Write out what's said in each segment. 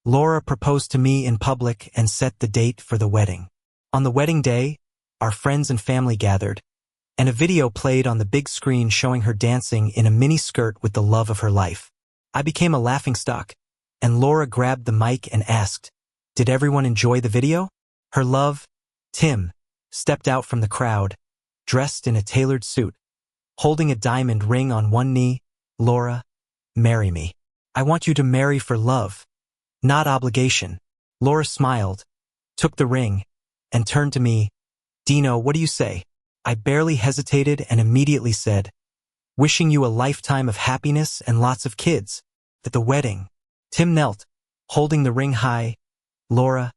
Laura proposed to me in public and set the date for the wedding. On the wedding day, our friends and family gathered, and a video played on the big screen showing her dancing in a mini skirt with the love of her life. I became a laughingstock, and Laura grabbed the mic and asked, "Did everyone enjoy the video?" Her love, Tim, stepped out from the crowd, dressed in a tailored suit, holding a diamond ring on one knee. "Laura, marry me. I want you to marry for love, not obligation." Laura smiled, took the ring, and turned to me. "Dino, what do you say?" I barely hesitated and immediately said, "Wishing you a lifetime of happiness and lots of kids." At the wedding, Tim knelt, holding the ring high. "Laura,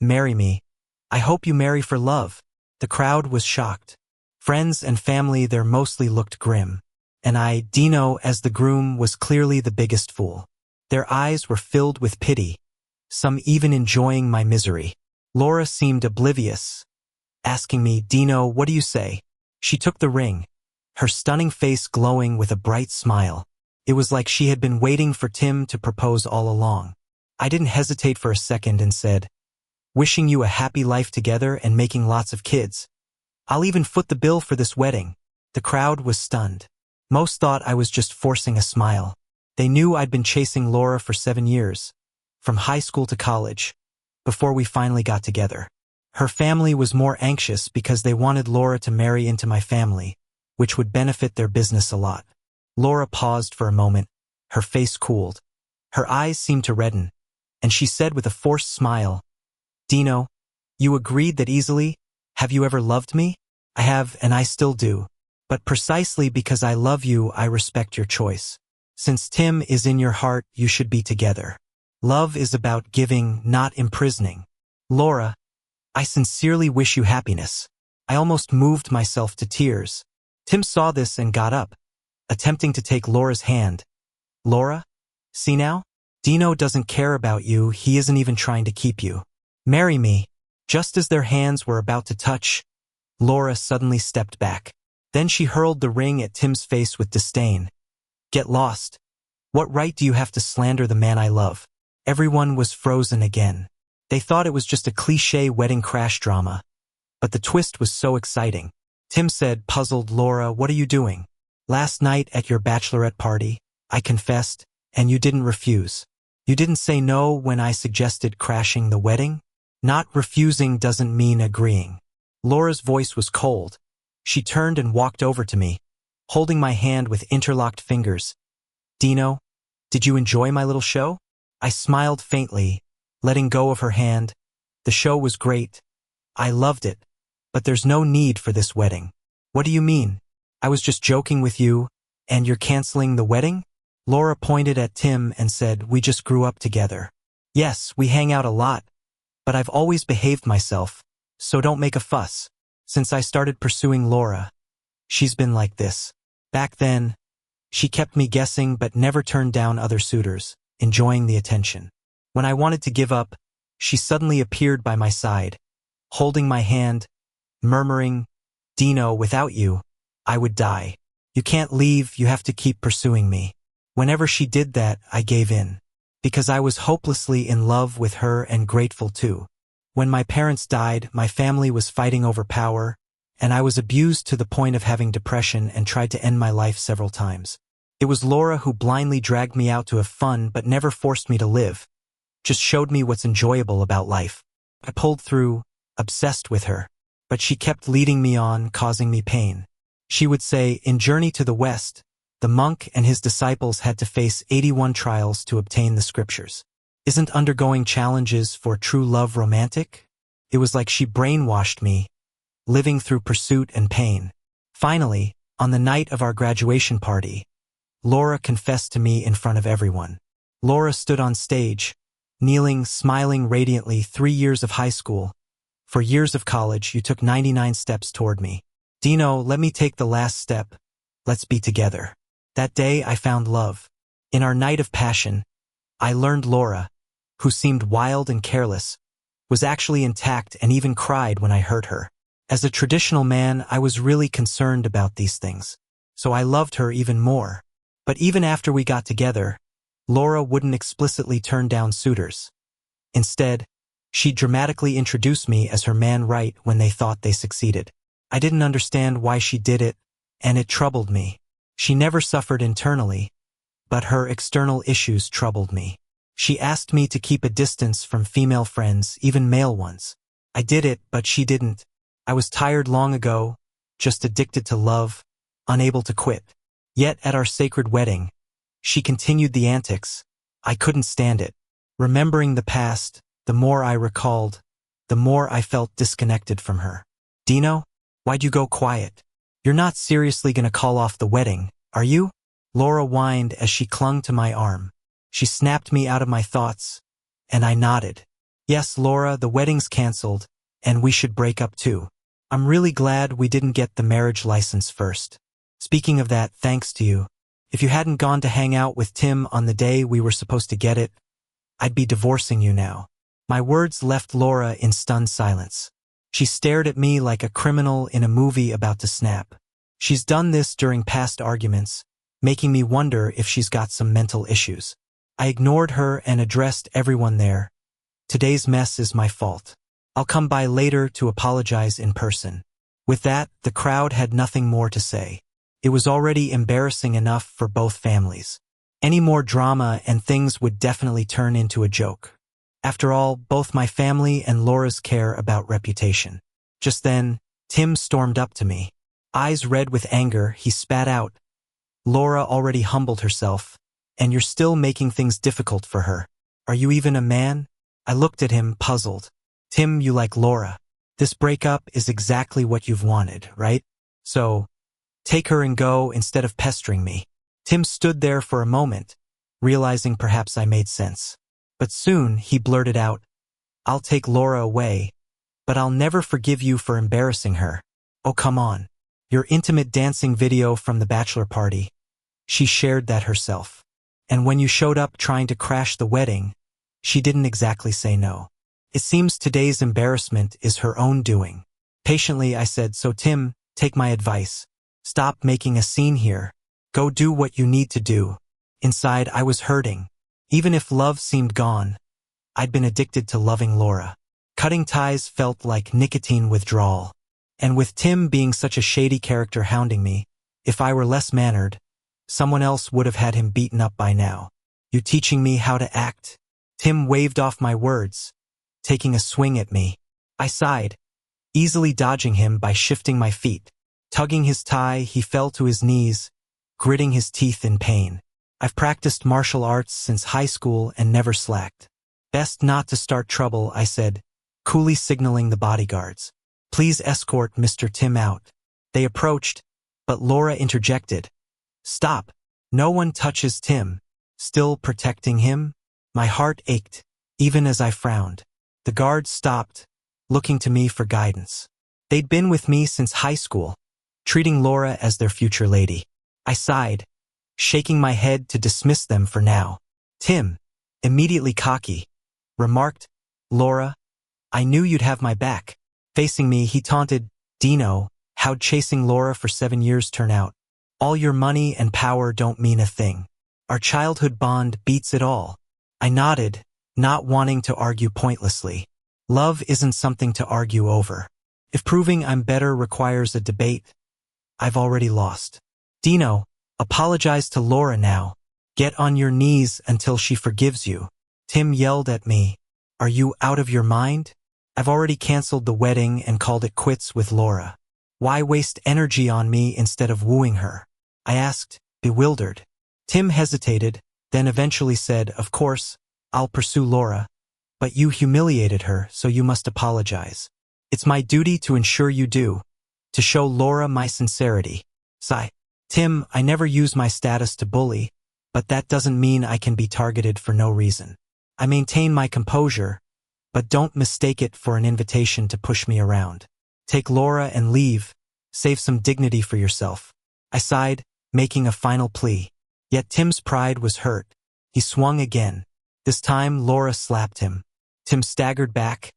marry me. I hope you marry for love." The crowd was shocked. Friends and family there mostly looked grim. And I, Dino, as the groom, was clearly the biggest fool. Their eyes were filled with pity, some even enjoying my misery. Laura seemed oblivious, asking me, "Dino, what do you say?" She took the ring, her stunning face glowing with a bright smile. It was like she had been waiting for Tim to propose all along. I didn't hesitate for a second and said, "Wishing you a happy life together and making lots of kids. I'll even foot the bill for this wedding." The crowd was stunned. Most thought I was just forcing a smile. They knew I'd been chasing Laura for 7 years, from high school to college, before we finally got together. Her family was more anxious because they wanted Laura to marry into my family, which would benefit their business a lot. Laura paused for a moment, her face cooled. Her eyes seemed to redden, and she said with a forced smile, "Dino, you agreed that easily? Have you ever loved me?" "I have, and I still do. But precisely because I love you, I respect your choice. Since Tim is in your heart, you should be together. Love is about giving, not imprisoning. Laura, I sincerely wish you happiness." I almost moved myself to tears. Tim saw this and got up, attempting to take Laura's hand. "Laura, see now? Dino doesn't care about you, he isn't even trying to keep you. Marry me." Just as their hands were about to touch, Laura suddenly stepped back. Then she hurled the ring at Tim's face with disdain. "Get lost. What right do you have to slander the man I love?" Everyone was frozen again. They thought it was just a cliché wedding crash drama. But the twist was so exciting. Tim said, puzzled, "Laura, what are you doing? Last night at your bachelorette party, I confessed, and you didn't refuse. You didn't say no when I suggested crashing the wedding? Not refusing doesn't mean agreeing." Laura's voice was cold. She turned and walked over to me, holding my hand with interlocked fingers. "Dino, did you enjoy my little show?" I smiled faintly, letting go of her hand. "The show was great. I loved it. But there's no need for this wedding." "What do you mean? I was just joking with you, and you're canceling the wedding?" Laura pointed at Tim and said, "We just grew up together. Yes, we hang out a lot, but I've always behaved myself, so don't make a fuss. Since I started pursuing Laura, she's been like this. Back then, she kept me guessing but never turned down other suitors, enjoying the attention. When I wanted to give up, she suddenly appeared by my side, holding my hand, murmuring, 'Dino, without you, I would die. You can't leave, you have to keep pursuing me.' Whenever she did that, I gave in, because I was hopelessly in love with her and grateful too. When my parents died, my family was fighting over power, and I was abused to the point of having depression and tried to end my life several times. It was Laura who blindly dragged me out to have fun but never forced me to live, just showed me what's enjoyable about life. I pulled through, obsessed with her, but she kept leading me on, causing me pain. She would say, in Journey to the West, the monk and his disciples had to face 81 trials to obtain the scriptures. Isn't undergoing challenges for true love romantic? It was like she brainwashed me, living through pursuit and pain. Finally, on the night of our graduation party, Laura confessed to me in front of everyone. Laura stood on stage, kneeling, smiling radiantly. 3 years of high school. For years of college, you took 99 steps toward me. Dino, let me take the last step. Let's be together. That day, I found love. In our night of passion, I learned Laura, who seemed wild and careless, was actually intact and even cried when I hurt her. As a traditional man, I was really concerned about these things, so I loved her even more. But even after we got together, Laura wouldn't explicitly turn down suitors. Instead, she dramatically introduced me as her man right when they thought they succeeded. I didn't understand why she did it, and it troubled me. She never suffered internally, but her external issues troubled me. She asked me to keep a distance from female friends, even male ones. I did it, but she didn't. I was tired long ago, just addicted to love, unable to quit. Yet at our sacred wedding, she continued the antics. I couldn't stand it. Remembering the past, the more I recalled, the more I felt disconnected from her. Dino, why'd you go quiet? You're not seriously gonna call off the wedding, are you? Laura whined as she clung to my arm. She snapped me out of my thoughts, and I nodded. Yes, Laura, the wedding's canceled, and we should break up too. I'm really glad we didn't get the marriage license first. Speaking of that, thanks to you. If you hadn't gone to hang out with Tim on the day we were supposed to get it, I'd be divorcing you now. My words left Laura in stunned silence. She stared at me like a criminal in a movie about to snap. She's done this during past arguments, making me wonder if she's got some mental issues. I ignored her and addressed everyone there. Today's mess is my fault. I'll come by later to apologize in person. With that, the crowd had nothing more to say. It was already embarrassing enough for both families. Any more drama and things would definitely turn into a joke. After all, both my family and Laura's care about reputation. Just then, Tim stormed up to me. Eyes red with anger, he spat out. Laura already humbled herself, and you're still making things difficult for her. Are you even a man? I looked at him, puzzled. Tim, you like Laura. This breakup is exactly what you've wanted, right? So, take her and go instead of pestering me. Tim stood there for a moment, realizing perhaps I made sense. But soon, he blurted out, I'll take Laura away, but I'll never forgive you for embarrassing her. Oh, come on. Your intimate dancing video from the bachelor party. She shared that herself. And when you showed up trying to crash the wedding, she didn't exactly say no. It seems today's embarrassment is her own doing. Patiently, I said, so Tim, take my advice. Stop making a scene here. Go do what you need to do. Inside, I was hurting. Even if love seemed gone, I'd been addicted to loving Laura. Cutting ties felt like nicotine withdrawal. And with Tim being such a shady character hounding me, if I were less mannered, someone else would have had him beaten up by now. You teaching me how to act? Tim waved off my words, taking a swing at me. I sighed, easily dodging him by shifting my feet. Tugging his tie, he fell to his knees, gritting his teeth in pain. I've practiced martial arts since high school and never slacked. Best not to start trouble, I said, coolly signaling the bodyguards. Please escort Mr. Tim out. They approached, but Laura interjected. Stop. No one touches Tim. Still protecting him? My heart ached, even as I frowned. The guards stopped, looking to me for guidance. They'd been with me since high school, treating Laura as their future lady. I sighed, shaking my head to dismiss them for now. Tim, immediately cocky, remarked, Laura, I knew you'd have my back. Facing me, he taunted, Dino, how'd chasing Laura for 7 years turn out? All your money and power don't mean a thing. Our childhood bond beats it all. I nodded, not wanting to argue pointlessly. Love isn't something to argue over. If proving I'm better requires a debate, I've already lost. Dino, apologize to Laura now. Get on your knees until she forgives you. Tim yelled at me. Are you out of your mind? I've already canceled the wedding and called it quits with Laura. Why waste energy on me instead of wooing her? I asked, bewildered. Tim hesitated, then eventually said, of course, I'll pursue Laura, but you humiliated her, so you must apologize. It's my duty to ensure you do, to show Laura my sincerity. Sigh. Tim, I never use my status to bully, but that doesn't mean I can be targeted for no reason. I maintain my composure, but don't mistake it for an invitation to push me around. Take Laura and leave. Save some dignity for yourself. I sighed, making a final plea. Yet Tim's pride was hurt. He swung again. This time, Laura slapped him. Tim staggered back,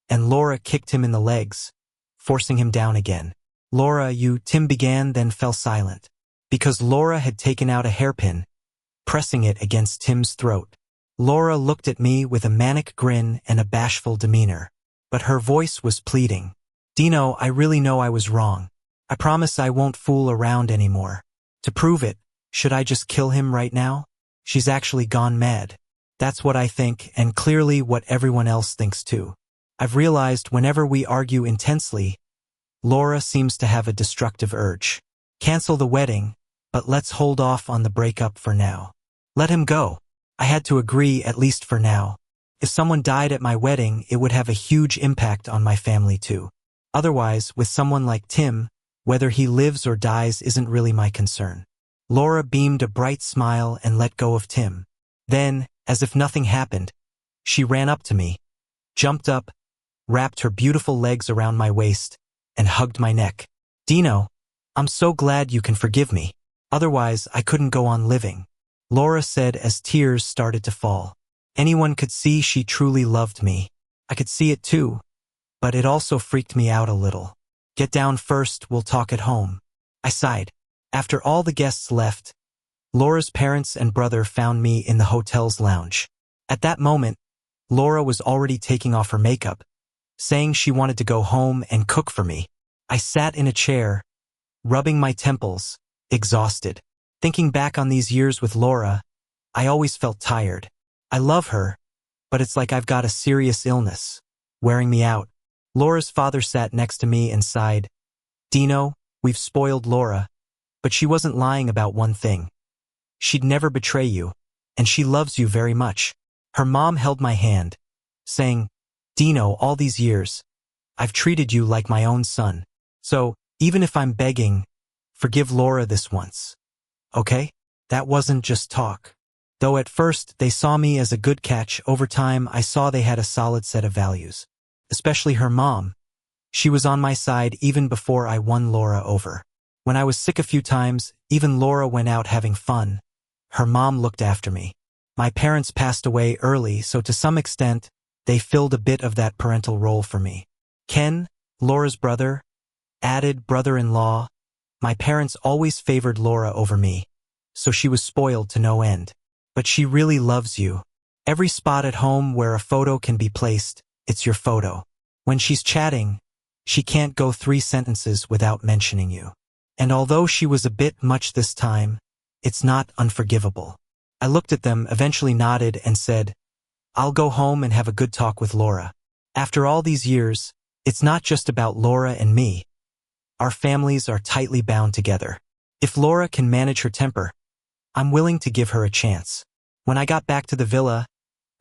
and Laura kicked him in the legs, forcing him down again. Laura, Tim began, then fell silent. Because Laura had taken out a hairpin, pressing it against Tim's throat. Laura looked at me with a manic grin and a bashful demeanor. But her voice was pleading. Dino, I really know I was wrong. I promise I won't fool around anymore. To prove it, should I just kill him right now? She's actually gone mad. That's what I think, and clearly what everyone else thinks too. I've realized whenever we argue intensely, Laura seems to have a destructive urge. Cancel the wedding, but let's hold off on the breakup for now. Let him go. I had to agree, at least for now. If someone died at my wedding, it would have a huge impact on my family too. Otherwise, with someone like Tim, whether he lives or dies isn't really my concern. Laura beamed a bright smile and let go of Tim. Then, as if nothing happened, she ran up to me, jumped up, wrapped her beautiful legs around my waist, and hugged my neck. Dino, I'm so glad you can forgive me. Otherwise, I couldn't go on living, Laura said as tears started to fall. Anyone could see she truly loved me. I could see it too, but it also freaked me out a little. Get down first, we'll talk at home. I sighed. After all the guests left, Laura's parents and brother found me in the hotel's lounge. At that moment, Laura was already taking off her makeup, saying she wanted to go home and cook for me. I sat in a chair, rubbing my temples, exhausted. Thinking back on these years with Laura, I always felt tired. I love her, but it's like I've got a serious illness, wearing me out. Laura's father sat next to me and sighed. Dino, we've spoiled Laura, but she wasn't lying about one thing. She'd never betray you, and she loves you very much. Her mom held my hand, saying, Dino, all these years, I've treated you like my own son. So, even if I'm begging, forgive Laura this once. Okay? That wasn't just talk. Though at first they saw me as a good catch, over time I saw they had a solid set of values. Especially her mom. She was on my side even before I won Laura over. When I was sick a few times, even Laura went out having fun. Her mom looked after me. My parents passed away early, so to some extent, they filled a bit of that parental role for me. Ken, Laura's brother, added brother-in-law. My parents always favored Laura over me, so she was spoiled to no end. But she really loves you. Every spot at home where a photo can be placed, it's your photo. When she's chatting, she can't go 3 sentences without mentioning you. And although she was a bit much this time, it's not unforgivable. I looked at them, eventually nodded, and said, I'll go home and have a good talk with Laura. After all these years, it's not just about Laura and me. Our families are tightly bound together. If Laura can manage her temper, I'm willing to give her a chance. When I got back to the villa,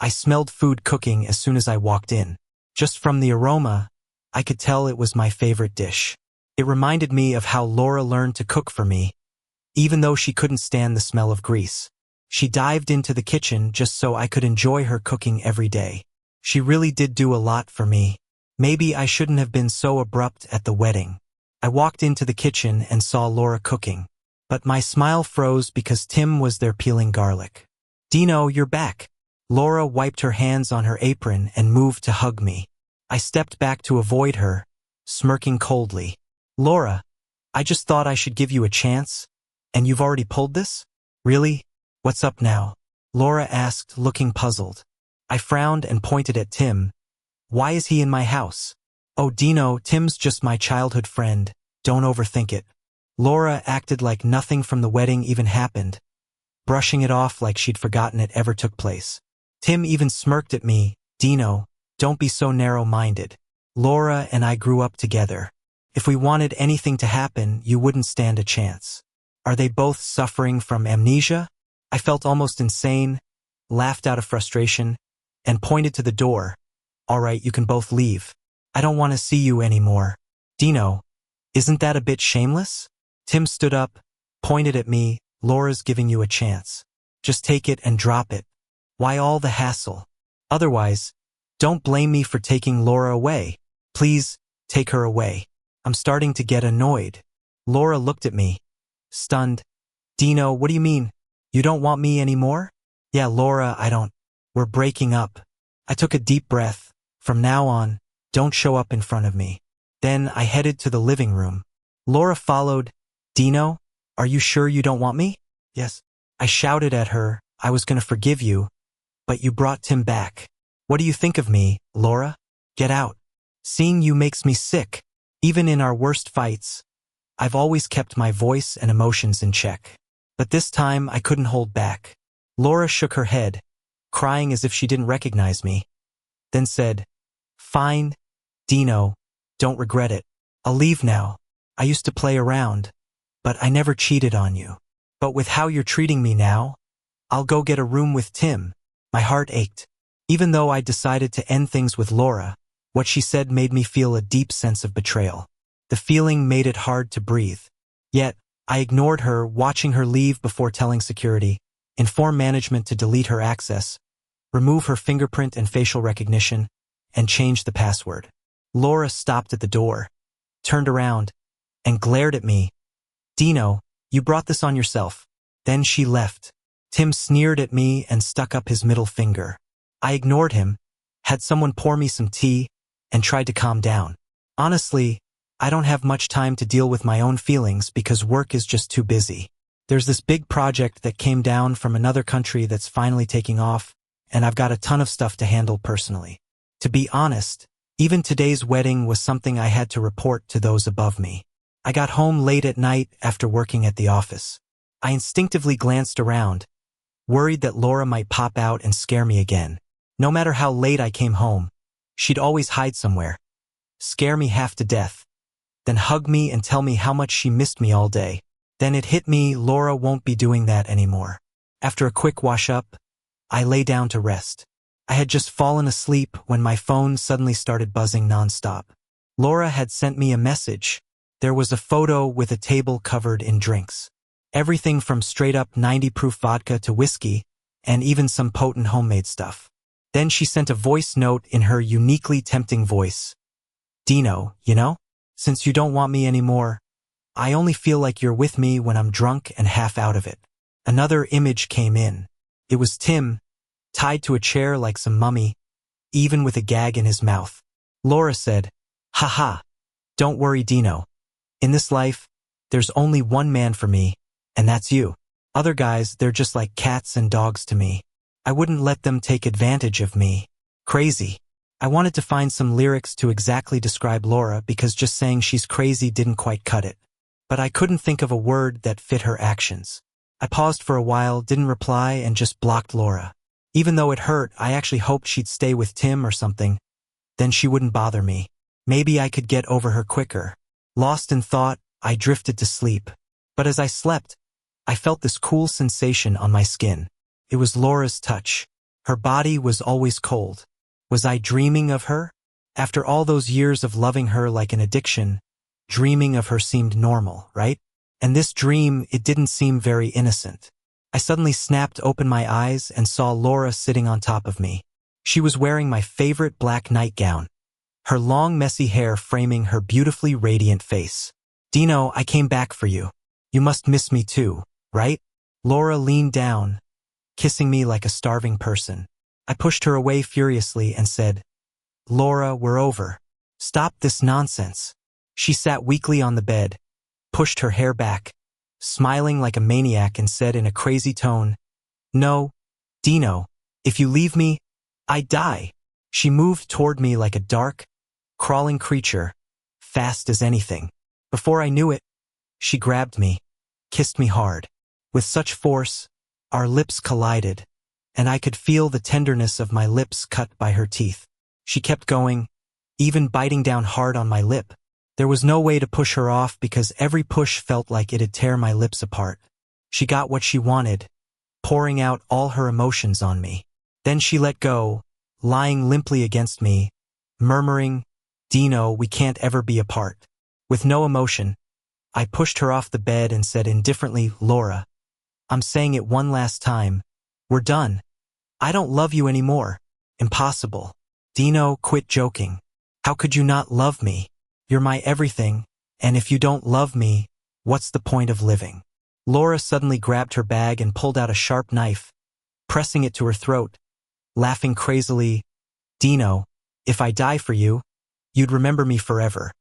I smelled food cooking as soon as I walked in. Just from the aroma, I could tell it was my favorite dish. It reminded me of how Laura learned to cook for me, even though she couldn't stand the smell of grease. She dived into the kitchen just so I could enjoy her cooking every day. She really did do a lot for me. Maybe I shouldn't have been so abrupt at the wedding. I walked into the kitchen and saw Laura cooking. But my smile froze because Tim was there peeling garlic. Dino, you're back. Laura wiped her hands on her apron and moved to hug me. I stepped back to avoid her, smirking coldly. Laura, I just thought I should give you a chance, and you've already pulled this? Really? What's up now? Laura asked, looking puzzled. I frowned and pointed at Tim. Why is he in my house? Oh, Dino, Tim's just my childhood friend. Don't overthink it. Laura acted like nothing from the wedding even happened, brushing it off like she'd forgotten it ever took place. Tim even smirked at me. Dino, don't be so narrow-minded. Laura and I grew up together. If we wanted anything to happen, you wouldn't stand a chance. Are they both suffering from amnesia? I felt almost insane, laughed out of frustration, and pointed to the door. All right, you can both leave. I don't want to see you anymore. Dino, isn't that a bit shameless? Tim stood up, pointed at me. Laura's giving you a chance. Just take it and drop it. Why all the hassle? Otherwise, don't blame me for taking Laura away. Please, take her away. I'm starting to get annoyed. Laura looked at me, stunned. Dino, what do you mean? You don't want me anymore? Yeah, Laura, I don't. We're breaking up. I took a deep breath. From now on, don't show up in front of me. Then I headed to the living room. Laura followed. Dino, are you sure you don't want me? Yes. I shouted at her. I was going to forgive you, But you brought Tim back. What do you think of me, Laura? Get out. Seeing you makes me sick. Even in our worst fights, I've always kept my voice and emotions in check. But this time I couldn't hold back. Laura shook her head, crying as if she didn't recognize me, then said, "Fine, Dino, don't regret it. I'll leave now. I used to play around, but I never cheated on you. But with how you're treating me now, I'll go get a room with Tim." My heart ached. Even though I decided to end things with Laura, what she said made me feel a deep sense of betrayal. The feeling made it hard to breathe. Yet, I ignored her, watching her leave before telling security, inform management to delete her access, remove her fingerprint and facial recognition, and change the password. Laura stopped at the door, turned around, and glared at me. "Dino, you brought this on yourself." Then she left. Tim sneered at me and stuck up his middle finger. I ignored him, had someone pour me some tea, and tried to calm down. Honestly, I don't have much time to deal with my own feelings because work is just too busy. There's this big project that came down from another country that's finally taking off, and I've got a ton of stuff to handle personally. To be honest, even today's wedding was something I had to report to those above me. I got home late at night after working at the office. I instinctively glanced around, worried that Laura might pop out and scare me again. No matter how late I came home, she'd always hide somewhere, scare me half to death, then hug me and tell me how much she missed me all day. Then it hit me, Laura won't be doing that anymore. After a quick wash-up, I lay down to rest. I had just fallen asleep when my phone suddenly started buzzing nonstop. Laura had sent me a message. There was a photo with a table covered in drinks. Everything from straight-up 90-proof vodka to whiskey, and even some potent homemade stuff. Then she sent a voice note in her uniquely tempting voice. "Dino, you know? Since you don't want me anymore, I only feel like you're with me when I'm drunk and half out of it." Another image came in. It was Tim, tied to a chair like some mummy, even with a gag in his mouth. Laura said, "Haha, don't worry, Dino. In this life, there's only one man for me, and that's you. Other guys, they're just like cats and dogs to me. I wouldn't let them take advantage of me." Crazy. I wanted to find some lyrics to exactly describe Laura because just saying she's crazy didn't quite cut it. But I couldn't think of a word that fit her actions. I paused for a while, didn't reply, and just blocked Laura. Even though it hurt, I actually hoped she'd stay with Tim or something. Then she wouldn't bother me. Maybe I could get over her quicker. Lost in thought, I drifted to sleep. But as I slept, I felt this cool sensation on my skin. It was Laura's touch. Her body was always cold. Was I dreaming of her? After all those years of loving her like an addiction, dreaming of her seemed normal, right? And this dream, it didn't seem very innocent. I suddenly snapped open my eyes and saw Laura sitting on top of me. She was wearing my favorite black nightgown, her long messy hair framing her beautifully radiant face. "Dino, I came back for you. You must miss me too, right?" Laura leaned down, kissing me like a starving person. I pushed her away furiously and said, "Laura, we're over. Stop this nonsense." She sat weakly on the bed, pushed her hair back, smiling like a maniac, and said in a crazy tone, "No, Dino, if you leave me, I die." She moved toward me like a dark, crawling creature, fast as anything. Before I knew it, she grabbed me, kissed me hard. With such force, our lips collided, and I could feel the tenderness of my lips cut by her teeth. She kept going, even biting down hard on my lip. There was no way to push her off because every push felt like it'd tear my lips apart. She got what she wanted, pouring out all her emotions on me. Then she let go, lying limply against me, murmuring, "Dino, we can't ever be apart." With no emotion, I pushed her off the bed and said indifferently, "Laura, I'm saying it one last time. We're done. I don't love you anymore. Impossible. Dino, quit joking. How could you not love me? You're my everything, and if you don't love me, what's the point of living?" Laura suddenly grabbed her bag and pulled out a sharp knife, pressing it to her throat, laughing crazily, "Dino, if I die for you, you'd remember me forever,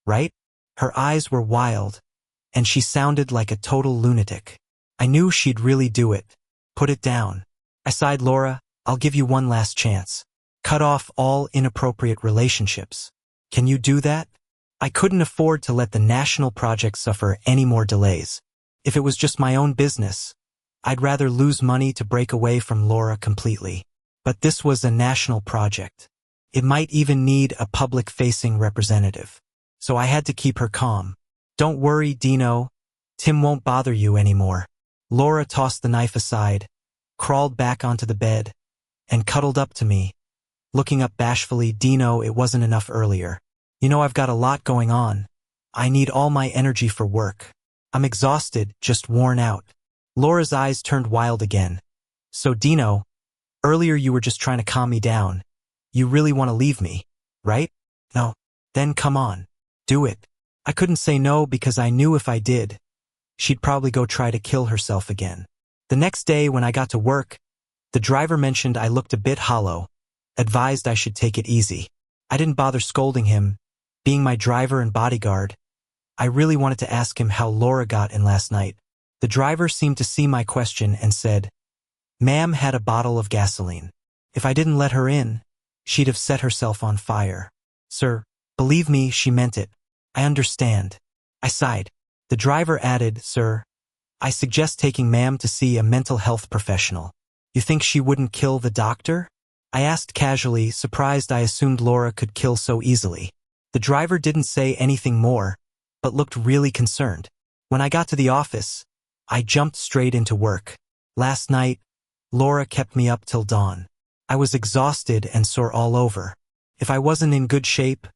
right?" Her eyes were wild, and she sounded like a total lunatic. I knew she'd really do it. "Put it down." I sighed, "Laura, I'll give you one last chance. Cut off all inappropriate relationships. Can you do that? I couldn't afford to let the national project suffer any more delays. If it was just my own business, I'd rather lose money to break away from Laura completely. But this was a national project. It might even need a public-facing representative. So I had to keep her calm. Don't worry, Dino. Tim won't bother you anymore. Laura tossed the knife aside, crawled back onto the bed, and cuddled up to me. Looking up bashfully, Dino, it wasn't enough earlier. You know I've got a lot going on. I need all my energy for work. I'm exhausted, just worn out. Laura's eyes turned wild again. So Dino, earlier you were just trying to calm me down. You really want to leave me, right? No. Then come on. Do it. I couldn't say no because I knew if I did, she'd probably go try to kill herself again. The next day when I got to work, the driver mentioned I looked a bit hollow, advised I should take it easy. I didn't bother scolding him. Being my driver and bodyguard, I really wanted to ask him how Laura got in last night. The driver seemed to see my question and said, "Ma'am had a bottle of gasoline. If I didn't let her in, she'd have set herself on fire." Sir, believe me, she meant it. I understand. I sighed. The driver added, "Sir, I suggest taking ma'am to see a mental health professional. You think she wouldn't kill the doctor?" I asked casually, surprised I assumed Laura could kill so easily. The driver didn't say anything more, but looked really concerned. When I got to the office, I jumped straight into work. Last night, Laura kept me up till dawn. I was exhausted and sore all over. If I wasn't in good shape,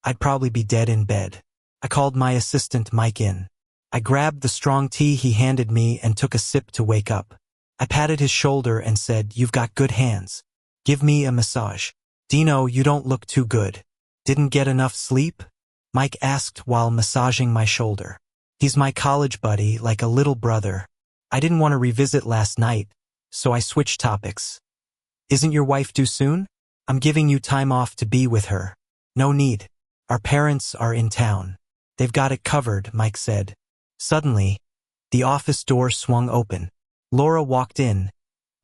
I'd probably be dead in bed. I called my assistant Mike in. I grabbed the strong tea he handed me and took a sip to wake up. I patted his shoulder and said, "You've got good hands. Give me a massage." "Dino, you don't look too good. Didn't get enough sleep?" Mike asked while massaging my shoulder. He's my college buddy, like a little brother. I didn't want to revisit last night, so I switched topics. "Isn't your wife due soon? I'm giving you time off to be with her." "No need. Our parents are in town. They've got it covered," Mike said. Suddenly, the office door swung open. Laura walked in,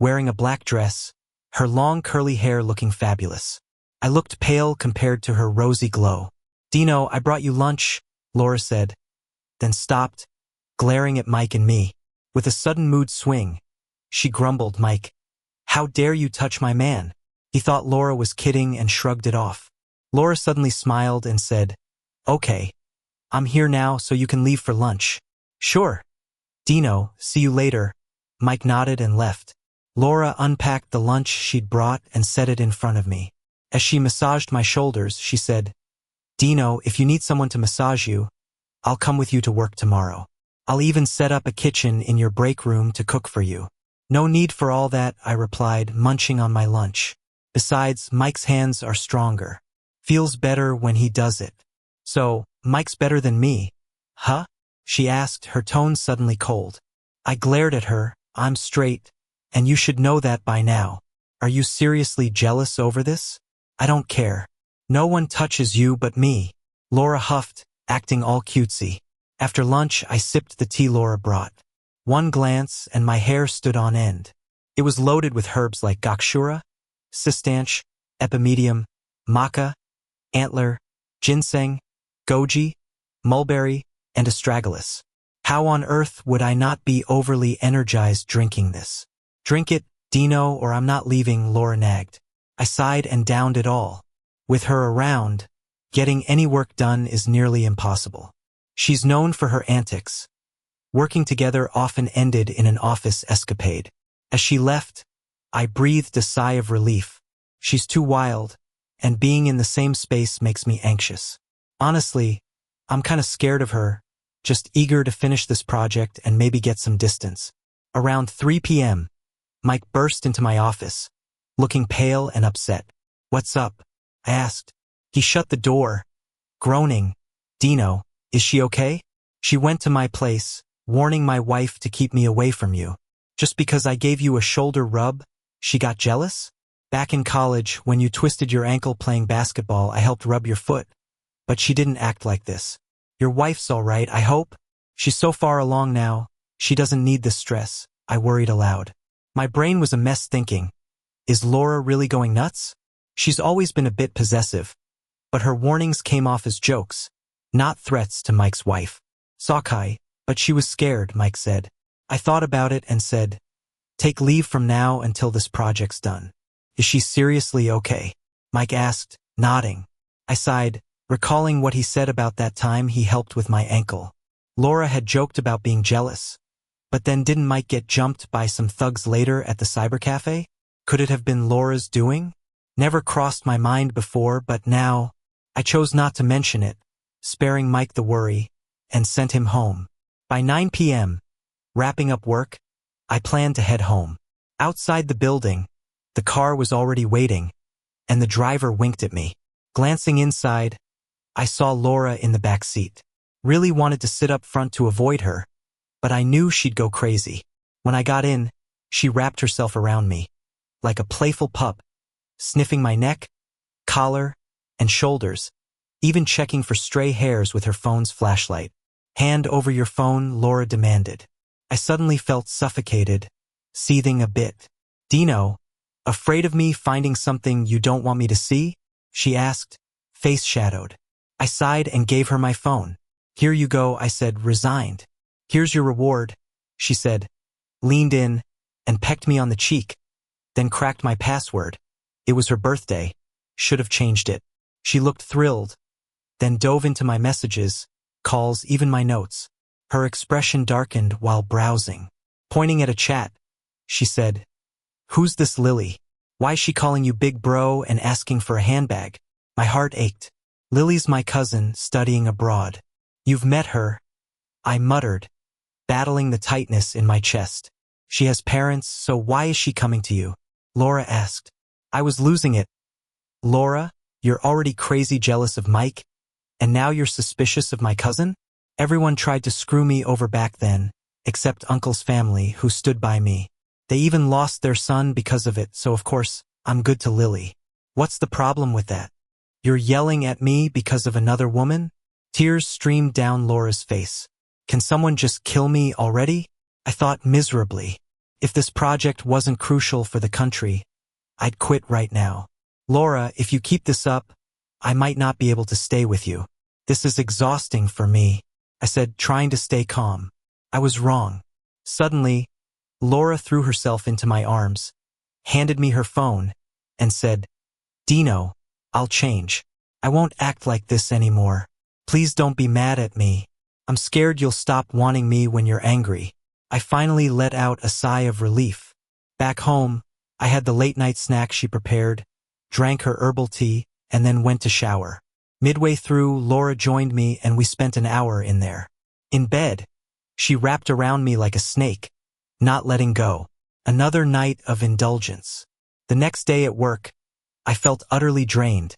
wearing a black dress, her long curly hair looking fabulous. I looked pale compared to her rosy glow. "Dino, I brought you lunch," Laura said, then stopped, glaring at Mike and me. With a sudden mood swing, she grumbled, "Mike, how dare you touch my man?" He thought Laura was kidding and shrugged it off. Laura suddenly smiled and said, "Okay, I'm here now so you can leave for lunch." "Sure. Dino, see you later." Mike nodded and left. Laura unpacked the lunch she'd brought and set it in front of me. As she massaged my shoulders, she said, "Dino, if you need someone to massage you, I'll come with you to work tomorrow. I'll even set up a kitchen in your break room to cook for you." "No need for all that," I replied, munching on my lunch. "Besides, Mike's hands are stronger. Feels better when he does it." "So, Mike's better than me, huh?" she asked, her tone suddenly cold. I glared at her. "I'm straight, and you should know that by now. Are you seriously jealous over this?" "I don't care. No one touches you but me," Laura huffed, acting all cutesy. After lunch, I sipped the tea Laura brought. One glance, and my hair stood on end. It was loaded with herbs like gokshura, cistanche, epimedium, maca, antler, ginseng, goji, mulberry, and astragalus. How on earth would I not be overly energized drinking this? "Drink it, Dino, or I'm not leaving," Laura nagged. I sighed and downed it all. With her around, getting any work done is nearly impossible. She's known for her antics. Working together often ended in an office escapade. As she left, I breathed a sigh of relief. She's too wild, and being in the same space makes me anxious. Honestly, I'm kind of scared of her, just eager to finish this project and maybe get some distance. Around 3 p.m., Mike burst into my office, looking pale and upset. "What's up?" I asked. He shut the door, groaning, "Dino, is she okay? She went to my place, warning my wife to keep me away from you. Just because I gave you a shoulder rub, she got jealous? Back in college, when you twisted your ankle playing basketball, I helped rub your foot. But she didn't act like this. Your wife's all right, I hope? She's so far along now, she doesn't need the stress," I worried aloud. My brain was a mess thinking, Is Laura really going nuts? She's always been a bit possessive, but her warnings came off as jokes, not threats to Mike's wife. Sockeye, but she was scared, Mike said. I thought about it and said, take leave from now until this project's done. Is she seriously okay? Mike asked, nodding. I sighed, recalling what he said about that time he helped with my ankle. Laura had joked about being jealous. But then didn't Mike get jumped by some thugs later at the cybercafe? Could it have been Laura's doing? Never crossed my mind before, but now, I chose not to mention it, sparing Mike the worry, and sent him home. By 9 p.m., wrapping up work, I planned to head home. Outside the building, the car was already waiting, and the driver winked at me. Glancing inside, I saw Laura in the back seat. Really wanted to sit up front to avoid her, but I knew she'd go crazy. When I got in, she wrapped herself around me, like a playful pup, sniffing my neck, collar, and shoulders, even checking for stray hairs with her phone's flashlight. Hand over your phone, Laura demanded. I suddenly felt suffocated, seething a bit. Dino, afraid of me finding something you don't want me to see? She asked, face shadowed. I sighed and gave her my phone. Here you go, I said, resigned. Here's your reward, she said, leaned in, and pecked me on the cheek, then cracked my password. It was her birthday. Should have changed it. She looked thrilled, then dove into my messages, calls, even my notes. Her expression darkened while browsing. Pointing at a chat, she said, who's this Lily? Why is she calling you big bro and asking for a handbag? My heart ached. Lily's my cousin, studying abroad. You've met her, I muttered, battling the tightness in my chest. She has parents, so why is she coming to you? Laura asked. I was losing it. Laura, you're already crazy jealous of Mike, and now you're suspicious of my cousin? Everyone tried to screw me over back then, except Uncle's family, who stood by me. They even lost their son because of it, so of course, I'm good to Lily. What's the problem with that? You're yelling at me because of another woman? Tears streamed down Laura's face. Can someone just kill me already? I thought miserably. If this project wasn't crucial for the country, I'd quit right now. Laura, if you keep this up, I might not be able to stay with you. This is exhausting for me, I said, trying to stay calm. I was wrong. Suddenly, Laura threw herself into my arms, handed me her phone, and said, Dino, I'll change. I won't act like this anymore. Please don't be mad at me. I'm scared you'll stop wanting me when you're angry. I finally let out a sigh of relief. Back home, I had the late-night snack she prepared, drank her herbal tea, and then went to shower. Midway through, Laura joined me and we spent an hour in there. In bed, she wrapped around me like a snake, not letting go. Another night of indulgence. The next day at work, I felt utterly drained,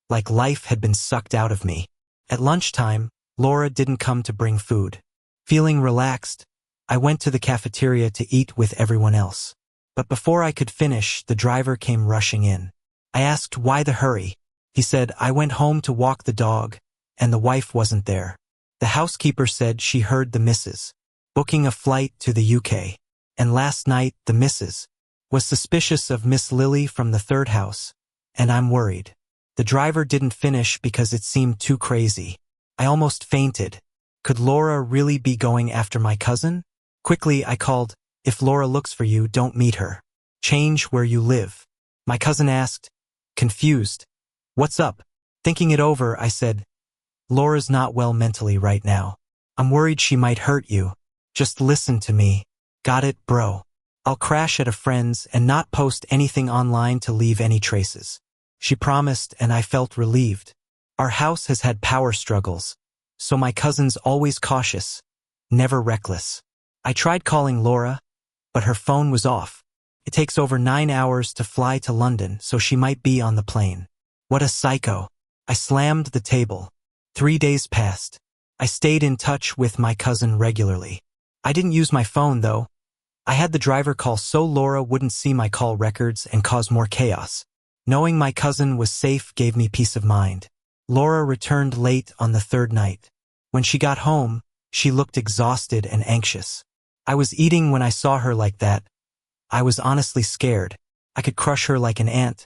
like life had been sucked out of me. At lunchtime, Laura didn't come to bring food. Feeling relaxed, I went to the cafeteria to eat with everyone else. But before I could finish, the driver came rushing in. I asked why the hurry. He said, I went home to walk the dog, and the wife wasn't there. The housekeeper said she heard the missus booking a flight to the UK. And last night, the missus was suspicious of Miss Lily from the third house, and I'm worried. The driver didn't finish because it seemed too crazy. I almost fainted. Could Laura really be going after my cousin? Quickly, I called, if Laura looks for you, don't meet her. Change where you live. My cousin asked, confused. What's up? Thinking it over, I said, Laura's not well mentally right now. I'm worried she might hurt you. Just listen to me. Got it, bro? I'll crash at a friend's and not post anything online to leave any traces. She promised, and I felt relieved. Our house has had power struggles, so my cousin's always cautious, never reckless. I tried calling Laura, but her phone was off. It takes over 9 hours to fly to London, so she might be on the plane. What a psycho. I slammed the table. 3 days passed. I stayed in touch with my cousin regularly. I didn't use my phone, though. I had the driver call so Laura wouldn't see my call records and cause more chaos. Knowing my cousin was safe gave me peace of mind. Laura returned late on the third night. When she got home, she looked exhausted and anxious. I was eating when I saw her like that. I was honestly scared. I could crush her like an ant,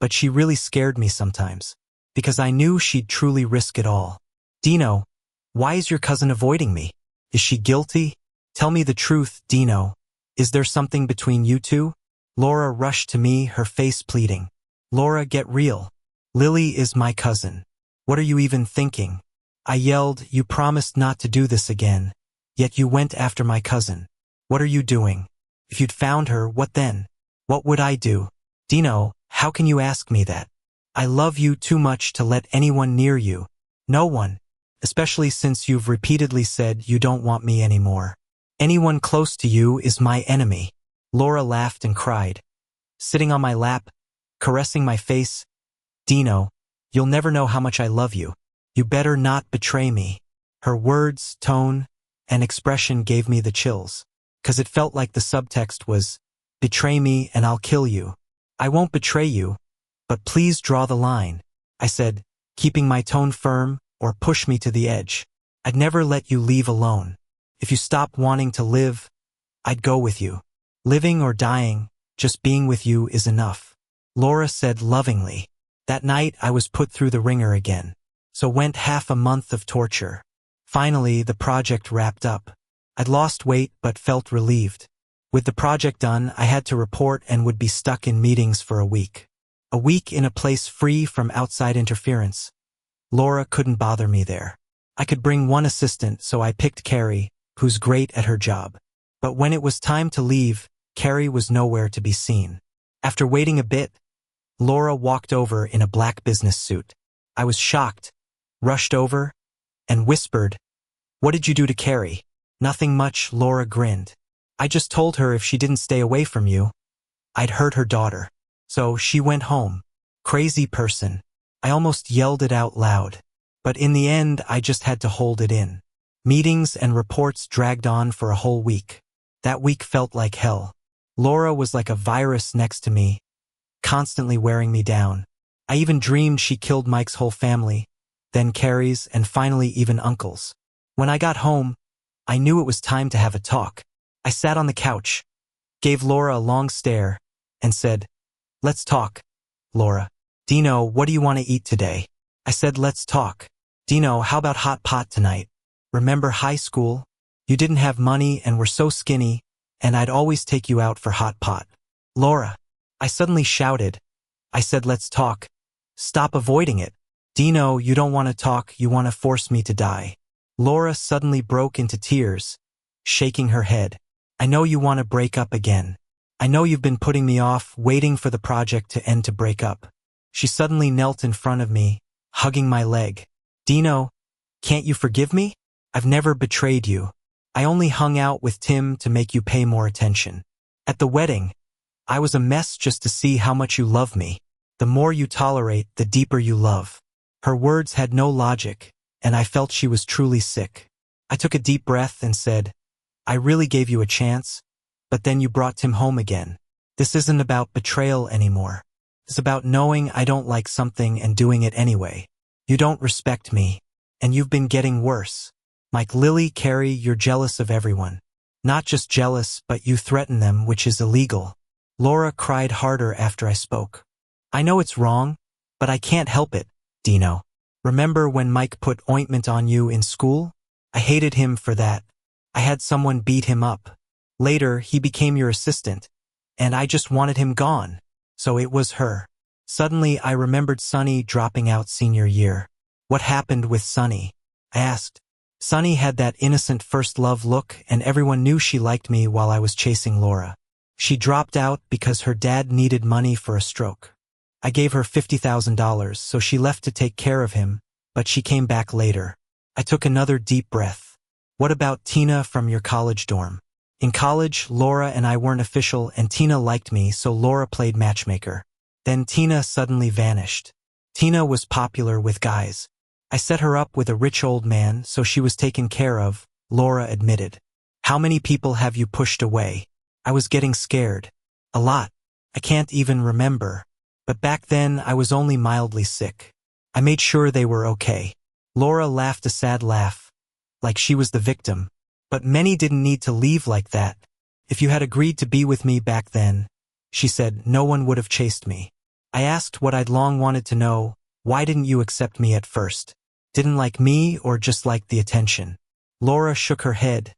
but she really scared me sometimes, because I knew she'd truly risk it all. Dino, why is your cousin avoiding me? Is she guilty? Tell me the truth, Dino. Is there something between you two? Laura rushed to me, her face pleading. Laura, get real. Lily is my cousin. What are you even thinking? I yelled, you promised not to do this again, yet you went after my cousin. What are you doing? If you'd found her, what then? What would I do? Dino, how can you ask me that? I love you too much to let anyone near you. No one. Especially since you've repeatedly said you don't want me anymore. Anyone close to you is my enemy. Laura laughed and cried. Sitting on my lap, caressing my face. Dino, you'll never know how much I love you. You better not betray me. Her words, tone, and expression gave me the chills, 'cause it felt like the subtext was, betray me and I'll kill you. I won't betray you, but please draw the line, I said, keeping my tone firm, or push me to the edge. I'd never let you leave alone. If you stop wanting to live, I'd go with you. Living or dying, just being with you is enough. Laura said lovingly. That night I was put through the ringer again. So went half a month of torture. Finally, the project wrapped up. I'd lost weight but felt relieved. With the project done, I had to report and would be stuck in meetings for a week. A week in a place free from outside interference. Laura couldn't bother me there. I could bring one assistant, so I picked Carrie, who's great at her job. But when it was time to leave, Carrie was nowhere to be seen. After waiting a bit, Laura walked over in a black business suit. I was shocked, rushed over, and whispered, "What did you do to Carrie?" "Nothing much," Laura grinned. "I just told her if she didn't stay away from you, I'd hurt her daughter. So she went home." Crazy person. I almost yelled it out loud. But in the end, I just had to hold it in. Meetings and reports dragged on for a whole week. That week felt like hell. Laura was like a virus next to me, constantly wearing me down. I even dreamed she killed Mike's whole family, then Carrie's, and finally even Uncle's. When I got home, I knew it was time to have a talk. I sat on the couch, gave Laura a long stare, and said, "Let's talk, Laura." "Dino, what do you want to eat today?" I said, "Let's talk." "Dino, how about hot pot tonight? Remember high school? You didn't have money and were so skinny, and I'd always take you out for hot pot." "Laura," I suddenly shouted. I said, "Let's talk. Stop avoiding it." "Dino, you don't want to talk, you want to force me to die." Laura suddenly broke into tears, shaking her head. "I know you want to break up again. I know you've been putting me off, waiting for the project to end to break up." She suddenly knelt in front of me, hugging my leg. "Dino, can't you forgive me? I've never betrayed you. I only hung out with Tim to make you pay more attention. At the wedding, I was a mess just to see how much you love me. The more you tolerate, the deeper you love." Her words had no logic, and I felt she was truly sick. I took a deep breath and said, "I really gave you a chance, but then you brought Tim home again. This isn't about betrayal anymore. It's about knowing I don't like something and doing it anyway. You don't respect me, and you've been getting worse. Like Lily, Carrie, you're jealous of everyone. Not just jealous, but you threaten them, which is illegal." Laura cried harder after I spoke. "I know it's wrong, but I can't help it, Dino. Remember when Mike put ointment on you in school? I hated him for that. I had someone beat him up. Later, he became your assistant, and I just wanted him gone. So it was her." Suddenly, I remembered Sunny dropping out senior year. "What happened with Sunny?" I asked. Sunny had that innocent first love look, and everyone knew she liked me while I was chasing Laura. She dropped out because her dad needed money for a stroke. I gave her $50,000, so she left to take care of him, but she came back later. I took another deep breath. "What about Tina from your college dorm?" In college, Laura and I weren't official, and Tina liked me, so Laura played matchmaker. Then Tina suddenly vanished. Tina was popular with guys. I set her up with a rich old man, so she was taken care of, Laura admitted. "How many people have you pushed away?" I was getting scared. "A lot. I can't even remember. But back then, I was only mildly sick. I made sure they were okay." Laura laughed a sad laugh, like she was the victim. "But many didn't need to leave like that. If you had agreed to be with me back then, She said, no one would have chased me. I asked what I'd long wanted to know, why didn't you accept me at first? Didn't like me or just like the attention? Laura shook her head,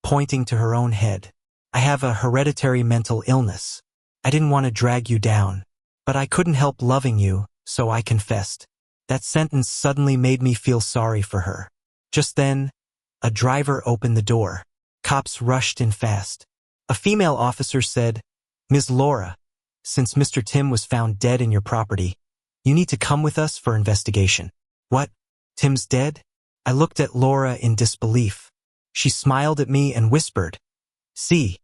pointing to her own head. I have a hereditary mental illness. I didn't want to drag you down, but I couldn't help loving you, so I confessed. That sentence suddenly made me feel sorry for her. Just then, a driver opened the door. Cops rushed in fast. A female officer said, Ms. Laura, since Mr. Tim was found dead in your property, you need to come with us for investigation. What? Tim's dead? I looked at Laura in disbelief. She smiled at me and whispered, See,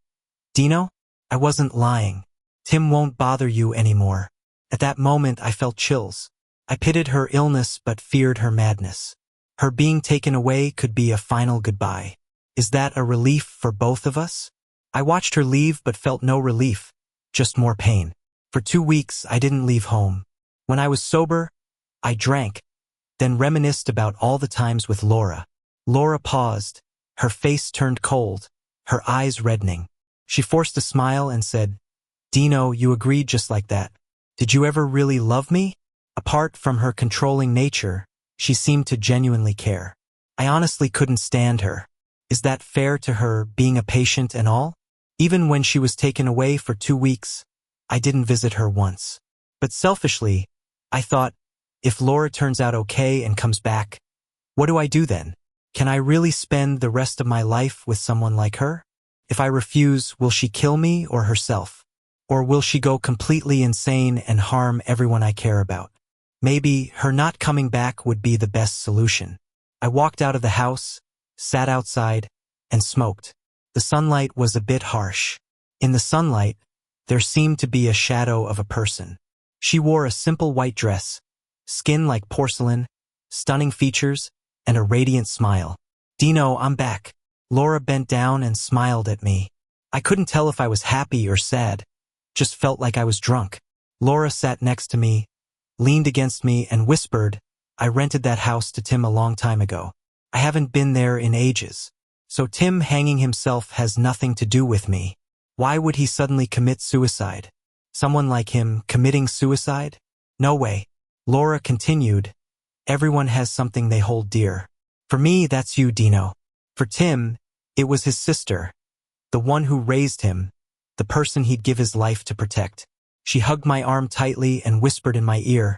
Dino, I wasn't lying. Tim won't bother you anymore. At that moment I felt chills. I pitied her illness but feared her madness. Her being taken away could be a final goodbye. Is that a relief for both of us? I watched her leave but felt no relief, just more pain. For 2 weeks I didn't leave home. When I was sober, I drank, then reminisced about all the times with Laura. Laura paused, her face turned cold, her eyes reddening. She forced a smile and said, Dino, you agreed just like that. Did you ever really love me? Apart from her controlling nature, she seemed to genuinely care. I honestly couldn't stand her. Is that fair to her, being a patient and all? Even when she was taken away for 2 weeks, I didn't visit her once. But selfishly, I thought, if Laura turns out okay and comes back, what do I do then? Can I really spend the rest of my life with someone like her? If I refuse, will she kill me or herself? Or will she go completely insane and harm everyone I care about? Maybe her not coming back would be the best solution. I walked out of the house, sat outside, and smoked. The sunlight was a bit harsh. In the sunlight, there seemed to be a shadow of a person. She wore a simple white dress, skin like porcelain, stunning features, and a radiant smile. Dino, I'm back. Laura bent down and smiled at me. I couldn't tell if I was happy or sad, just felt like I was drunk. Laura sat next to me, leaned against me and whispered, I rented that house to Tim a long time ago. I haven't been there in ages. So Tim hanging himself has nothing to do with me. Why would he suddenly commit suicide? Someone like him committing suicide? No way. Laura continued, everyone has something they hold dear. For me, that's you, Dino. For Tim, it was his sister, the one who raised him, the person he'd give his life to protect. She hugged my arm tightly and whispered in my ear.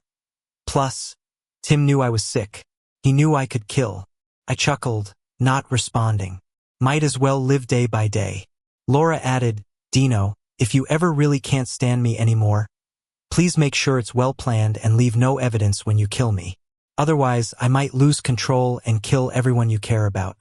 Plus, Tim knew I was sick. He knew I could kill. I chuckled, not responding. Might as well live day by day. Laura added, Dino, if you ever really can't stand me anymore, please make sure it's well planned and leave no evidence when you kill me. Otherwise, I might lose control and kill everyone you care about.